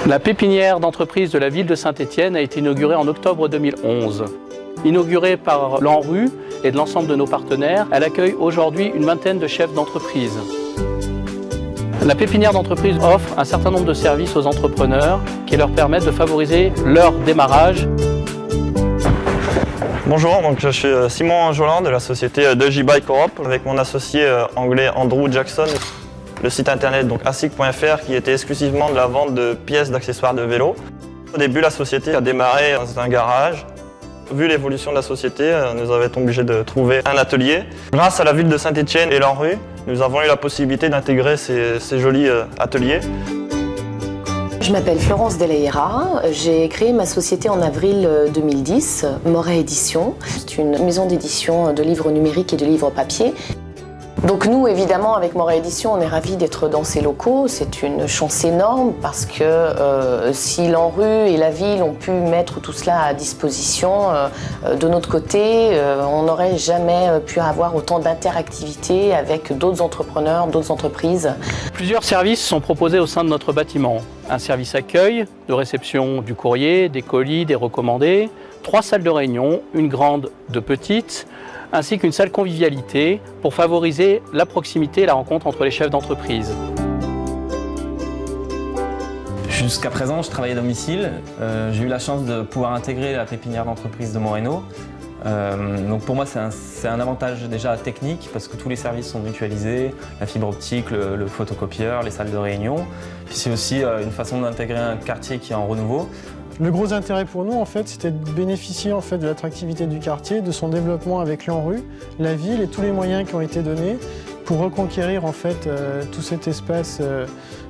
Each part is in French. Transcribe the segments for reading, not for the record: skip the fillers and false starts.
La pépinière d'entreprise de la ville de Saint-Étienne a été inaugurée en octobre 2011. Inaugurée par l'ANRU et de l'ensemble de nos partenaires, elle accueille aujourd'hui une vingtaine de chefs d'entreprise. La pépinière d'entreprise offre un certain nombre de services aux entrepreneurs qui leur permettent de favoriser leur démarrage. Bonjour, donc je suis Simon Joland de la société Deugy Bike Europe avec mon associé anglais Andrew Jackson. Le site internet donc asic.fr qui était exclusivement de la vente de pièces d'accessoires de vélo. Au début, la société a démarré dans un garage. Vu l'évolution de la société, nous avons été obligés de trouver un atelier. Grâce à la ville de Saint-Étienne et l'ANRU, nous avons eu la possibilité d'intégrer ces jolis ateliers. Je m'appelle Florence Delaïra, j'ai créé ma société en avril 2010, Moret Édition. C'est une maison d'édition de livres numériques et de livres papier. Donc nous, évidemment, avec Moret Édition, on est ravis d'être dans ces locaux. C'est une chance énorme parce que si l'ANRU et la ville ont pu mettre tout cela à disposition, de notre côté, on n'aurait jamais pu avoir autant d'interactivité avec d'autres entrepreneurs, d'autres entreprises. Plusieurs services sont proposés au sein de notre bâtiment. Un service accueil, de réception du courrier, des colis, des recommandés, 3 salles de réunion, une grande, 2 petites, ainsi qu'une salle convivialité pour favoriser la proximité et la rencontre entre les chefs d'entreprise. Jusqu'à présent, je travaillais à domicile. J'ai eu la chance de pouvoir intégrer la pépinière d'entreprise de Moreno. Donc pour moi, c'est un avantage déjà technique parce que tous les services sont mutualisés, la fibre optique, le photocopieur, les salles de réunion. Puis c'est aussi une façon d'intégrer un quartier qui est en renouveau. Le gros intérêt pour nous, en fait, c'était de bénéficier de l'attractivité du quartier, de son développement avec l'ANRU, la ville et tous les moyens qui ont été donnés pour reconquérir en fait tout cet espace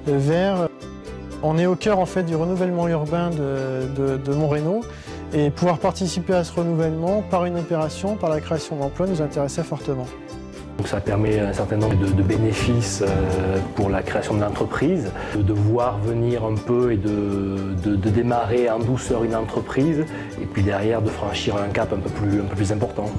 vert. On est au cœur en fait du renouvellement urbain de Moreno et pouvoir participer à ce renouvellement par une opération, par la création d'emplois, nous intéressait fortement. Donc ça permet un certain nombre de bénéfices pour la création de l'entreprise, de voir venir un peu et de démarrer en douceur une entreprise et puis derrière de franchir un cap un peu plus important.